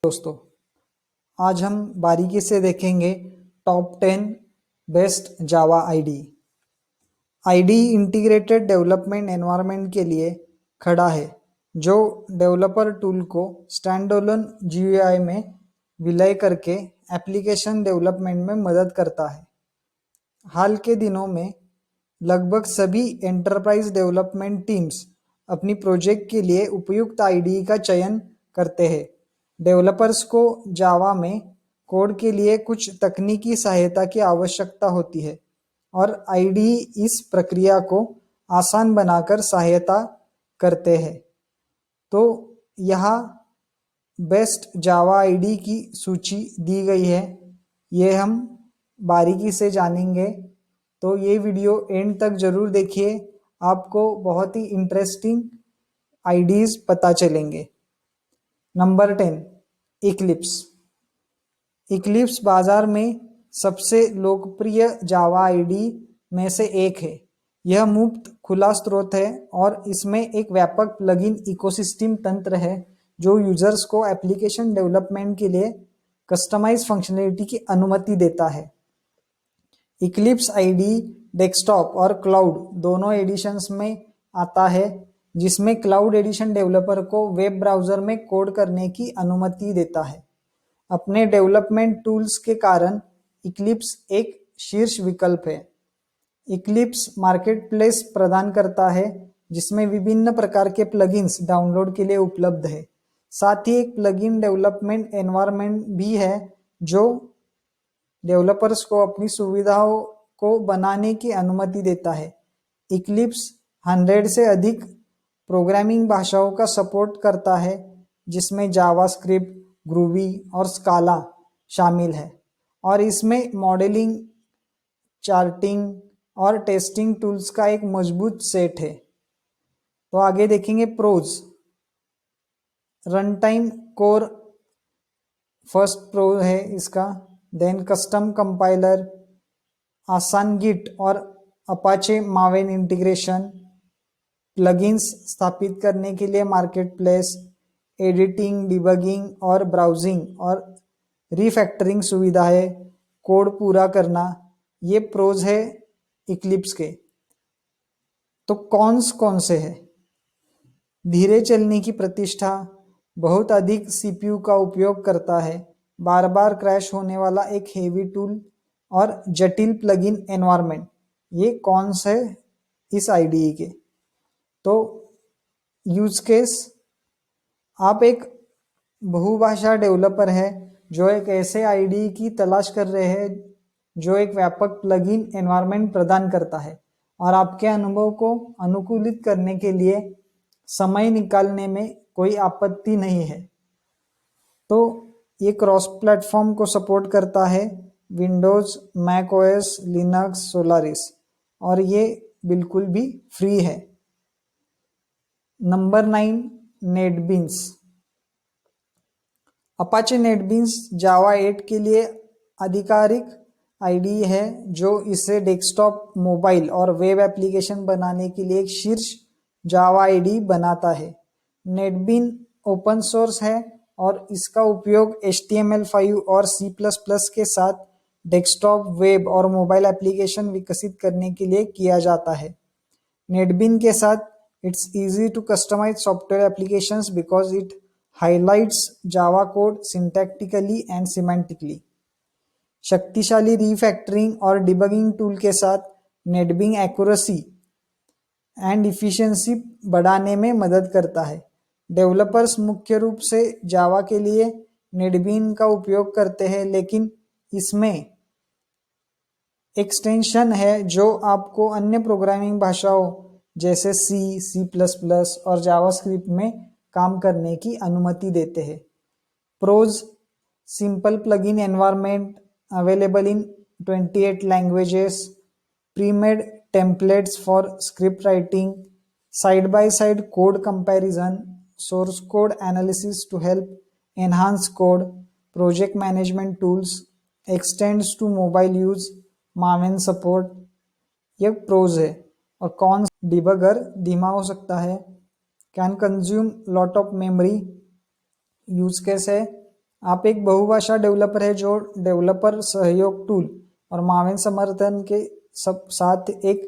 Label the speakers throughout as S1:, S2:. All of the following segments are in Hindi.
S1: दोस्तों, आज हम बारीकी से देखेंगे top 10 best Java IDE. IDE integrated development environment के लिए खड़ा है, जो डेवलपर टूल को स्टैंडअलोन जीयूआई में विलय करके एप्लीकेशन डेवलपमेंट में मदद करता है। हाल के दिनों में लगभग सभी एंटरप्राइज डेवलपमेंट टीम्स अपनी प्रोजेक्ट के लिए उपयुक्त आईडी का चयन करते हैं। डेवलपर्स को जावा में कोड के लिए कुछ तकनीकी सहायता की आवश्यकता होती है और आईडी इस प्रक्रिया को आसान बनाकर सहायता करते हैं। तो यहाँ बेस्ट जावा आईडी की सूची दी गई है, ये हम बारीकी से जानेंगे। तो ये वीडियो एंड तक जरूर देखिए, आपको बहुत ही इंटरेस्टिंग आईडीज पता चलेंगे। नंबर 10, इक्लिप्स बाजार में सबसे लोकप्रिय जावा आईडी में से एक है। यह मुफ्त खुला स्रोत है और इसमें एक व्यापक प्लगइन इकोसिस्टम तंत्र है जो यूजर्स को एप्लीकेशन डेवलपमेंट के लिए कस्टमाइज फंक्शनलिटी की अनुमति देता है। इक्लिप्स आईडी डेस्कटॉप और क्लाउड दोनों एडिशंस में आता है, जिसमें क्लाउड एडिशन डेवलपर को वेब ब्राउज़र में कोड करने की अनुमति देता है। अपने डेवलपमेंट टूल्स के कारण इक्लिप्स एक शीर्ष विकल्प है। इक्लिप्स मार्केटप्लेस प्रदान करता है, जिसमें विभिन्न प्रकार के प्लगइन्स डाउनलोड के लिए उपलब्ध है। साथ ही एक प्लगइन डेवलपमेंट एनवायरनमेंट भी है जो डेवलपर्स को अपनी सुविधाओं को बनाने की अनुमति देता है। इक्लिप्स 100 से अधिक प्रोग्रामिंग भाषाओं का सपोर्ट करता है, जिसमें जावास्क्रिप्ट, ग्रूवी और स्काला शामिल है और इसमें मॉडलिंग, चार्टिंग और टेस्टिंग टूल्स का एक मजबूत सेट है। तो आगे देखेंगे pros. Run time core first pro है इसका, देन कस्टम कंपाइलर, आसान गिट और अपाचे मावेन इंटीग्रेशन, प्लगइन्स स्थापित करने के लिए मार्केटप्लेस, एडिटिंग, डिबगिंग और ब्राउजिंग और रिफैक्टरिंग सुविधाएं, कोड पूरा करना, ये प्रोज है इक्लिप्स के। तो कॉन्स कौन से है? धीरे चलने की प्रतिष्ठा, बहुत अधिक सीपीयू का उपयोग करता है, बार बार क्रैश होने वाला एक हेवी टूल और जटिल प्लगइन एनवायरनमेंट, ये कॉन्स है इस आईडीई के। तो यूज केस, आप एक बहुभाषा डेवलपर है जो एक ऐसे आईडी की तलाश कर रहे हैं जो एक व्यापक प्लगइन एनवायरनमेंट प्रदान करता है और आपके अनुभव को अनुकूलित करने के लिए समय निकालने में कोई आपत्ति नहीं है। तो ये क्रॉस प्लेटफॉर्म को सपोर्ट करता है, Windows, Mac OS, Linux, Solaris, और ये बिल्कुल भी फ्री है। Number 9, NetBeans. Apache NetBeans Java 8 के लिए आधिकारिक आईडी है जो इसे डेस्कटॉप, मोबाइल और वेब एप्लीकेशन बनाने के लिए एक शीर्ष जावा आईडी बनाता है। नेटबीन ओपन सोर्स है और इसका उपयोग HTML5 और C++ के साथ डेस्कटॉप, वेब और मोबाइल एप्लीकेशन विकसित करने के लिए किया जाता है। नेटबीन के साथ it's easy to customize software applications because it highlights Java code syntactically and semantically. शक्तिशाली रीफैक्टरिंग और डिबगिंग टूल के साथ नेटबीन एक्यूरेसी एंड इफिशिएंसी बढ़ाने में मदद करता है। डेवलपर्स मुख्य रूप से जावा के लिए नेटबीन का उपयोग करते हैं, लेकिन इसमें एक्सटेंशन है जो आपको अन्य प्रोग्रामिंग भाषाओं जैसे C++ और जावास्क्रिप्ट में काम करने की अनुमति देते हैं। Pros, simple plugin environment available in 28 languages, pre-made templates for script writing, side-by-side code comparison, source code analysis to help enhance code, project management tools, extends to mobile use, Maven support, ये प्रोज है। और कॉन्स, डिबगर धीमा हो सकता है, can consume lot of memory, use case है आप एक बहुभाषा डेवलपर है जो डेवलपर सहयोग टूल और मानव समर्थन के सब साथ एक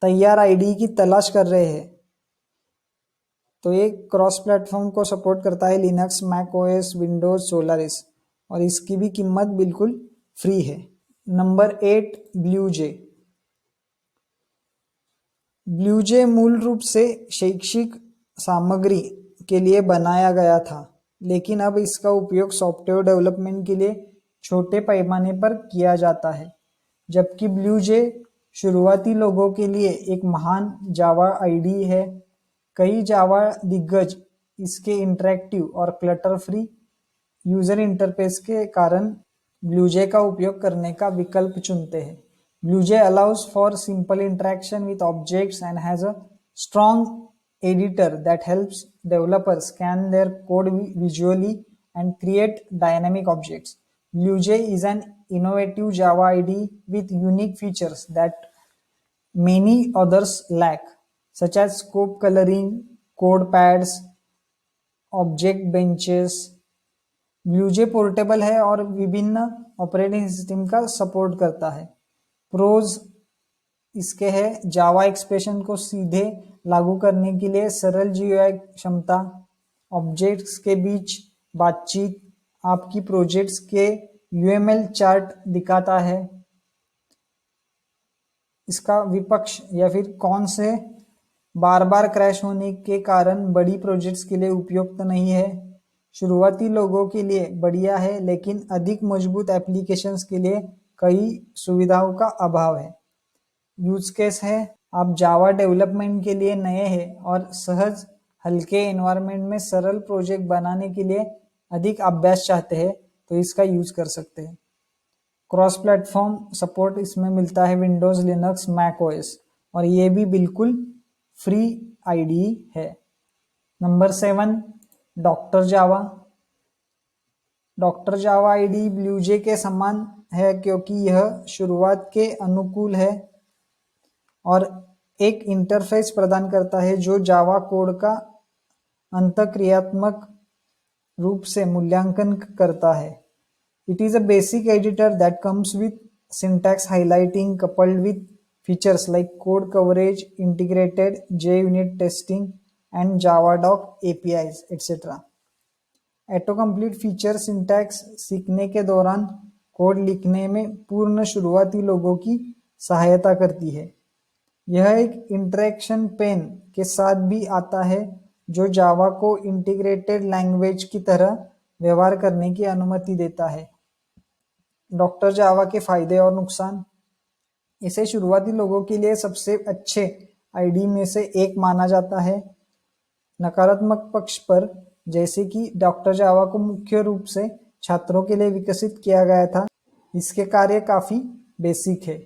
S1: तैयार आईडी की तलाश कर रहे हैं, तो ये क्रॉस प्लेटफॉर्म को सपोर्ट करता है, Linux, Mac OS, Windows, Solaris, और इसकी भी कीमत बिल्कुल फ्री है। Number 8, BlueJ. ब्लूजे मूल रूप से शैक्षिक सामग्री के लिए बनाया गया था, लेकिन अब इसका उपयोग सॉफ्टवेयर डेवलपमेंट के लिए छोटे पैमाने पर किया जाता है। जबकि ब्लूजे शुरुआती लोगों के लिए एक महान जावा आईडी है, कई जावा दिग्गज इसके इंटरैक्टिव और क्लटर फ्री यूजर इंटरफेस के कारण ब्लूजे का उपयोग करने का विकल्प चुनते हैं। BlueJ allows for simple interaction with objects and has a strong editor that helps developers scan their code visually and create dynamic objects. BlueJ is an innovative Java IDE with unique features that many others lack, such as scope coloring, code pads, object benches. BlueJ portable है और विभिन्न ऑपरेटिंग सिस्टम का सपोर्ट करता है। प्रोज इसके है जावा एक्सप्रेशन को सीधे लागू करने के लिए सरल जीयूआई क्षमता, ऑब्जेक्ट्स के बीच बातचीत, आपकी प्रोजेक्ट्स के यूएमएल चार्ट दिखाता है। इसका विपक्ष या फिर कौन से बार बार क्रैश होने के कारण बड़ी प्रोजेक्ट्स के लिए उपयुक्त नहीं है। शुरुआती लोगों के लिए बढ़िया है, लेकिन अधिक मजबूत एप्लीकेशंस के लिए कई सुविधाओं का अभाव है। यूज केस है, आप जावा डेवलपमेंट के लिए नए हैं और सहज हल्के एनवायरनमेंट में सरल प्रोजेक्ट बनाने के लिए अधिक अभ्यास चाहते हैं, तो इसका यूज कर सकते हैं। क्रॉस प्लेटफॉर्म सपोर्ट इसमें मिलता है, विंडोज, लिनक्स, मैक ओएस, और ये भी बिल्कुल फ्री आईडी है। नंबर 7, डॉक्टर जावा। डॉक्टर जावा आईडी ब्लूजे के समान है क्योंकि यह शुरुआत के अनुकूल है और एक इंटरफेस प्रदान करता है जो जावा कोड का अंतःक्रियात्मक रूप से मूल्यांकन करता है। It is a basic editor that comes with syntax highlighting coupled with features like code coverage, integrated JUnit testing, and JavaDoc APIs, etc. Autocomplete feature syntax सीखने के दौरान कोड लिखने में पूर्ण शुरुआती लोगों की सहायता करती है। यह एक इंटरेक्शन पेन के साथ भी आता है जो जावा को इंटीग्रेटेड लैंग्वेज की तरह व्यवहार करने की अनुमति देता है। डॉक्टर जावा के फायदे और नुकसान। इसे शुरुआती लोगों के लिए सबसे अच्छे आईडी में से एक माना जाता है। नकारात्मक पक्ष पर, जैसे कि डॉक्टर जावा को मुख्य रूप से छात्रों के लिए विकसित किया गया था, इसके कार्य काफी बेसिक है।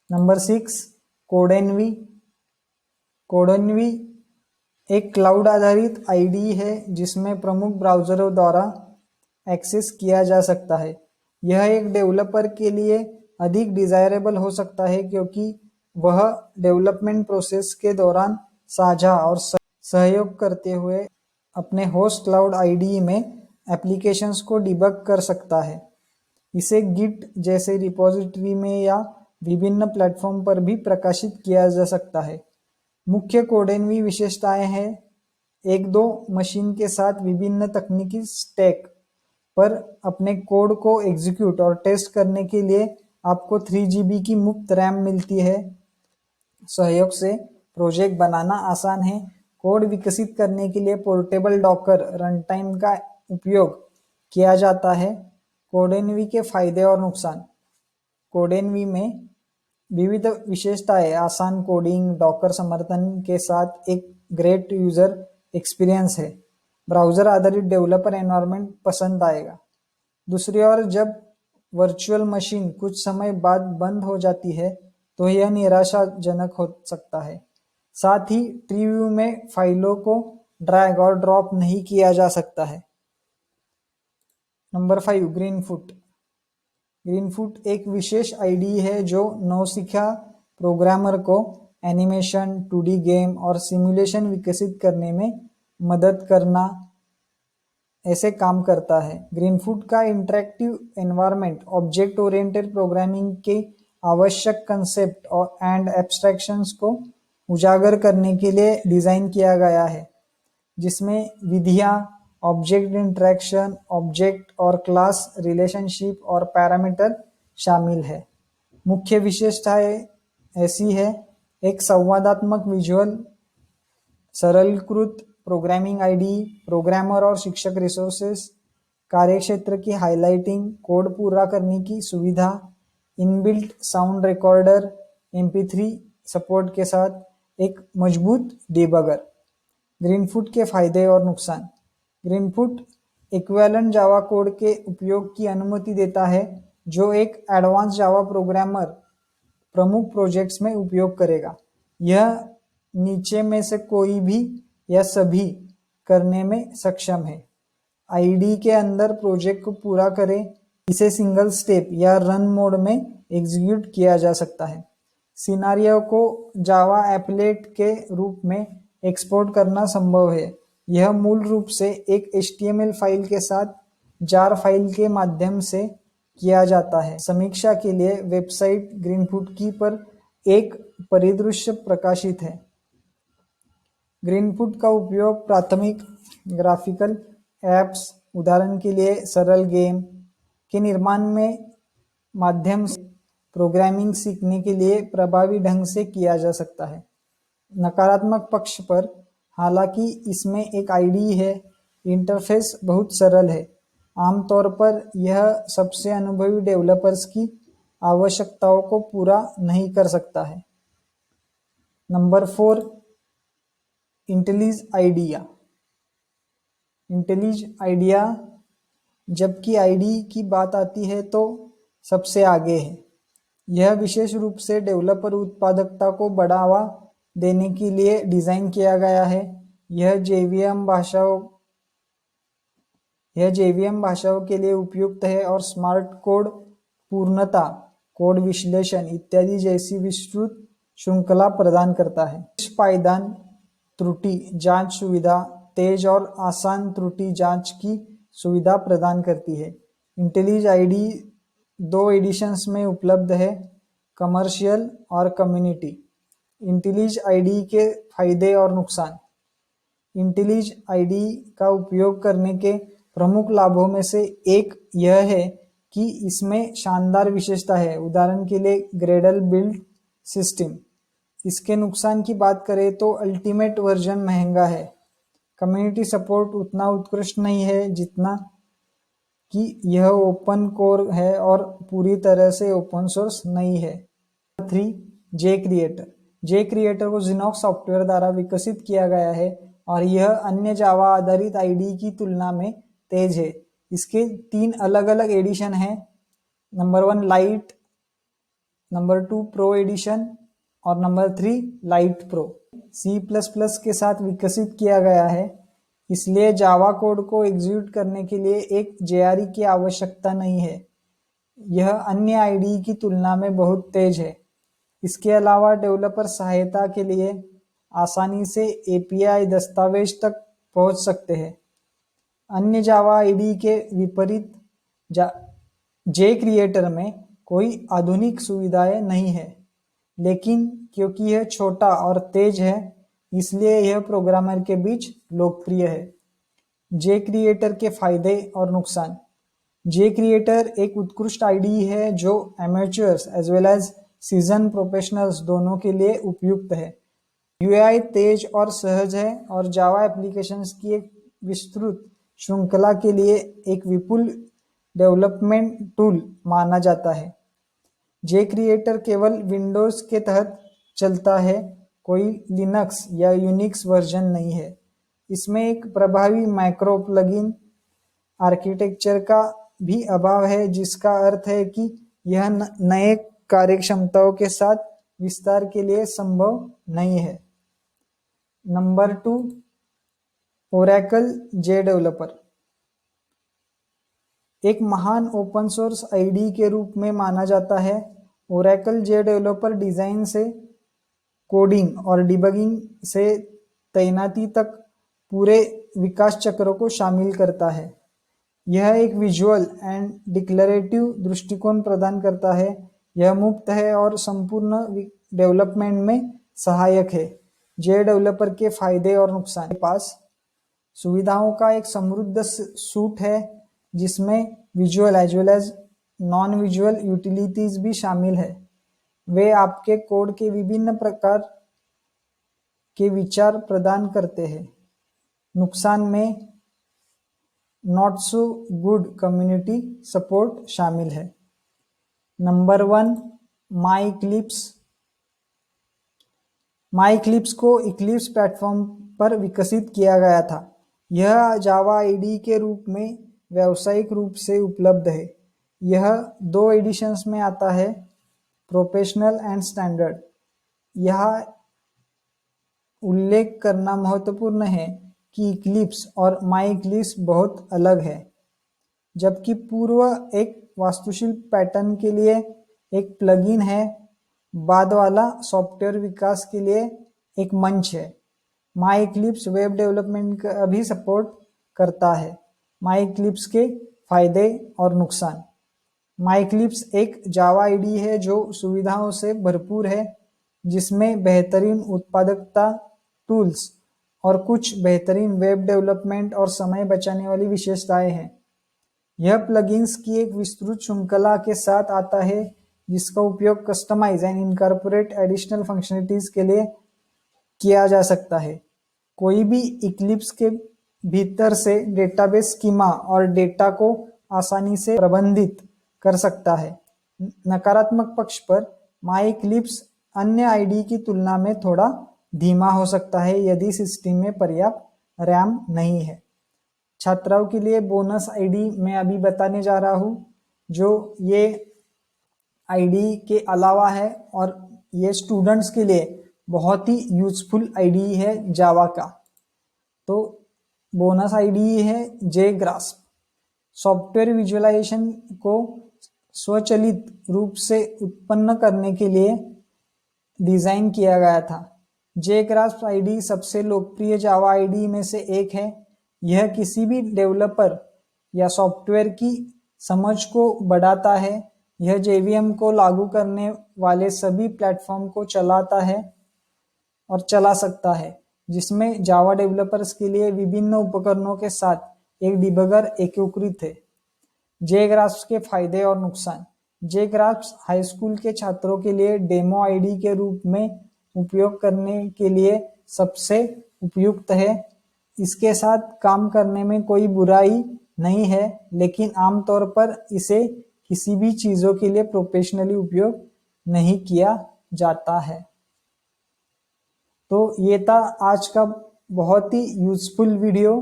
S1: नंबर 6, कोडेन्वी। कोडेन्वी एक क्लाउड आधारित आईडी है जिसमें प्रमुख ब्राउज़रों द्वारा एक्सेस किया जा सकता है। यह एक डेवलपर के लिए अधिक डिजायरेबल हो सकता है क्योंकि वह डेवलपमेंट प्रोसेस के दौरान साझा और सहयोग करते हुए अपने होस्ट क्लाउड आईडी में एप्लीकेशंस को डिबग कर सकता है। इसे गिट जैसे रिपोजिटरी में या विभिन्न प्लेटफॉर्म पर भी प्रकाशित किया जा सकता है। मुख्य कोडेन्वी विशेषताएं हैं, 1-2 मशीन के साथ विभिन्न तकनीकी स्टैक पर अपने कोड को एग्जीक्यूट और टेस्ट करने के लिए आपको 3 GB की मुफ्त रैम मिलती है। सहयोग से प्रोजेक्ट बनाना आसान है। कोड विकसित करने के लिए पोर्टेबल डॉकर रनटाइम का उपयोग किया जाता है। कोडेन्वी के फायदे और नुकसान। कोडेन्वी में विविध विशेषताएं, आसान कोडिंग, डॉकर समर्थन के साथ एक ग्रेट यूजर एक्सपीरियंस है। ब्राउज़र आधारित डेवलपर एनवायरनमेंट पसंद आएगा। दूसरी ओर, जब वर्चुअल मशीन कुछ समय बाद बंद हो जाती है तो यह निराशाजनक हो सकता है। साथ ही ट्री व्यू में फाइलों को ड्रैग और ड्रॉप नहीं किया जा सकता है। नंबर 5, ग्रीनफुट। ग्रीनफुट एक विशेष आईडी है जो नौसिखिया प्रोग्रामर को एनिमेशन, 2D गेम और सिमुलेशन विकसित करने में मदद करना ऐसे काम करता है। ग्रीनफूट का interactive environment object oriented programming के आवश्यक कंसेप्ट और एंड एब्स्ट्रैक्शंस को उजागर करने के लिए डिज़ाइन किया गया है, जिसमें विधियाँ, ऑब्जेक्ट इंटरेक्शन, ऑब्जेक्ट और क्लास रिलेशनशिप और पैरामीटर शामिल है। मुख्य विशेषताएं ऐसी है: एक संवादात्मक विजुअल, सरलीकृत प्रोग्रामिंग आईडी, प्रोग्रामर और शिक्षक रिसोर्सेस, कार्यक्षेत्र की हाइलाइटिंग, कोड पूरा करने की सुविधा, inbuilt sound recorder, MP3 support के साथ एक मजबूत डिबगर। ग्रीनफूट के फायदे और नुकसान। ग्रीनफूट इक्विवेलेंट जावा कोड के उपयोग की अनुमति देता है, जो एक एडवांस जावा प्रोग्रामर प्रमुख प्रोजेक्ट्स में उपयोग करेगा। यह नीचे में से कोई भी या सभी करने में सक्षम है। आईडी के अंदर प्रोजेक्ट को पूरा करें। इसे सिंगल स्टेप या रन मोड में एग्जीक्यूट किया जा सकता है। सिनारियो को जावा एप्लेट के रूप में एक्सपोर्ट करना संभव है। यह मूल रूप से एक HTML फाइल के साथ जार फाइल के माध्यम से किया जाता है। समीक्षा के लिए वेबसाइट ग्रीनफूट की पर एक परिदृश्य प्रकाशित है। ग्रीनफूट का उपयोग प्राथमिक ग्राफिकल एप्स, उदाहरण के लिए सरल गेम, के निर्माण में माध्यम से प्रोग्रामिंग सीखने के लिए प्रभावी ढंग से किया जा सकता है। नकारात्मक पक्ष पर, हालांकि इसमें एक आईडी है, इंटरफेस बहुत सरल है। आमतौर पर यह सबसे अनुभवी डेवलपर्स की आवश्यकताओं को पूरा नहीं कर सकता है। Number 4, IntelliJ IDEA. IntelliJ IDEA जबकि आईडी की बात आती है तो सबसे आगे है। यह विशेष रूप से डेवलपर उत्पादकता को बढ़ावा देने के लिए डिज़ाइन किया गया है। यह JVM भाषाओं के लिए उपयुक्त है और स्मार्ट कोड पूर्णता, कोड विश्लेषण इत्यादि जैसी विस्तृत श्रृंखला प्रदान करता है। पायदान त्रुटि जांच सुविधा, तेज और आसान त्रुटि जांच की सुविधा प्रदान करती है। इंटेलिज आईडी 2 एडिशंस में उपलब्ध है, कमर्शियल और कम्युनिटी। इंटेलिज आईडी के फायदे और नुकसान। इंटेलिज आईडी का उपयोग करने के प्रमुख लाभों में से एक यह है कि इसमें शानदार विशेषता है, उदाहरण के लिए ग्रेडल बिल्ड सिस्टम। इसके नुकसान की बात करें तो अल्टीमेट वर्जन महंगा है। कम्युनिटी सपोर्ट उतना उत्कृष्ट नहीं है जितना कि यह ओपन कोर है और पूरी तरह से ओपन सोर्स नहीं है। 3, जे क्रिएटर को Zenox सॉफ्टवेयर द्वारा विकसित किया गया है और यह अन्य जावा आधारित आईडी की तुलना में तेज है। इसके 3 अलग अलग एडिशन हैं, number 1 lite, number 2 pro edition और नंबर 3 लाइट प्रो। C++ के साथ विकसित किया गया है, इसलिए जावा कोड को एग्जीक्यूट करने के लिए एक JRE की आवश्यकता नहीं है। यह अन्य आईडी की तुलना में बहुत तेज है। इसके अलावा डेवलपर सहायता के लिए आसानी से API दस्तावेज तक पहुंच सकते हैं। अन्य जावा आईडी के विपरीत जे क्रिएटर में कोई आधुनिक सुविधाएं नहीं है, लेकिन क्योंकि यह छोटा और तेज है, इसलिए यह प्रोग्रामर के बीच लोकप्रिय है। जे क्रिएटर के फायदे और नुकसान। जे क्रिएटर एक उत्कृष्ट आईडी है जो amateurs as well as season professionals दोनों के लिए उपयुक्त है। UI तेज और सहज है और जावा एप्लीकेशंस की एक विस्तृत श्रृंखला के लिए एक विपुल डेवलपमेंट टूल माना जाता है। जे क्रिएटर केवल विंडोज के तहत चलता है, कोई लिनक्स या यूनिक्स वर्जन नहीं है। इसमें एक प्रभावी माइक्रो प्लगइन आर्किटेक्चर का भी अभाव है, जिसका अर्थ है कि यह नए कार्यक्षमताओं के साथ विस्तार के लिए संभव नहीं है। नंबर 2, ओरेकल जे डेवलपर। एक महान ओपन सोर्स आईडी के रूप में माना जाता है। ओरेकल जे डेवलपर डिजाइन से कोडिंग और डिबगिंग से तैनाती तक पूरे विकास चक्र को शामिल करता है। यह एक विजुअल एंड डिक्लरेटिव दृष्टिकोण प्रदान करता है। यह मुफ्त है और संपूर्ण डेवलपमेंट में सहायक है। जे डेवलपर के फायदे और नुकसान। के पास सुविधाओं का एक समृद्ध सूट है जिसमें visual as well as non visual utilities भी शामिल है। वे आपके कोड के विभिन्न प्रकार के विचार प्रदान करते हैं। नुकसान में not so good community support शामिल है। नंबर 1, माई इक्लिप्स। माई इक्लिप्स को इक्लिप्स प्लेटफॉर्म पर विकसित किया गया था। यह जावा आईडी के रूप में व्यावसायिक रूप से उपलब्ध है। यह 2 एडिशंस में आता है, प्रोफेशनल एंड स्टैंडर्ड। यह उल्लेख करना महत्वपूर्ण है कि इक्लिप्स और माई इक्लिप्स बहुत अलग है। जबकि पूर्व एक वास्तुशिल्प पैटर्न के लिए एक प्लगइन है, बाद वाला सॉफ्टवेयर विकास के लिए एक मंच है। माई इक्लिप्स वेब डेवलपमेंट का भी सपोर्ट करता है। माई इक्लिप्स के फायदे और नुकसान। माई इक्लिप्स एक जावा आईडी है जो सुविधाओं से भरपूर है, जिसमें बेहतरीन उत्पादकता टूल्स और कुछ बेहतरीन वेब डेवलपमेंट और समय बचाने वाली विशेषताएं हैं। यह प्लगइन्स की एक विस्तृत श्रृंखला के साथ आता है जिसका उपयोग customize and incorporate additional functionalities के लिए किया जा सकता है। कोई भी इक्लिप्स के भीतर से डेटाबेस स्कीमा और डेटा को आसानी से प्रबंधित कर सकता है। नकारात्मक पक्ष पर माई इक्लिप्स अन्य आईडी की तुलना में थोड़ा धीमा हो सकता है यदि सिस्टम में पर्याप्त रैम नहीं है। छात्राओं के लिए बोनस आईडी मैं अभी बताने जा रहा हूँ, जो ये आईडी के अलावा है और ये स्टूडेंट्स के लिए बहुत ही यूजफुल आईडी है जावा का। तो बोनस आईडी है JGrasp। सॉफ्टवेयर विजुअलाइजेशन को स्वचालित रूप से उत्पन्न करने के लिए डिजाइन किया गया था। JGrasp आईडी सबसे लोकप्रिय जावा आईडी में से एक है। यह किसी भी डेवलपर या सॉफ्टवेयर की समझ को बढ़ाता है। यह JVM को लागू करने वाले सभी प्लेटफॉर्म को चलाता है और चला सकता है, जिसमें जावा डेवलपर्स के लिए विभिन्न उपकरणों के साथ एक डिबगर एकीकृत है। JGrasp के फायदे और नुकसान। JGrasp हाई स्कूल के छात्रों के लिए डेमो आईडी के रूप में उपयोग करने के लिए सबसे उपयुक्त है। इसके साथ काम करने में कोई बुराई नहीं है, लेकिन आमतौर पर इसे किसी भी चीजों के लिए प्रोफेशनली उपयोग नहीं किया जाता है। तो ये था आज का बहुत ही useful video,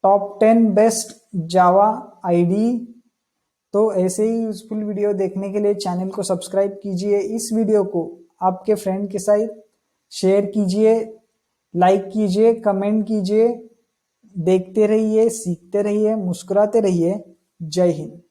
S1: top 10 best Java ID. तो ऐसे ही यूजफुल वीडियो देखने के लिए चैनल को सब्सक्राइब कीजिए। इस वीडियो को आपके फ्रेंड के साथ शेयर कीजिए, लाइक कीजिए, कमेंट कीजिए। देखते रहिए, सीखते रहिए, मुस्कुराते रहिए। जय हिंद।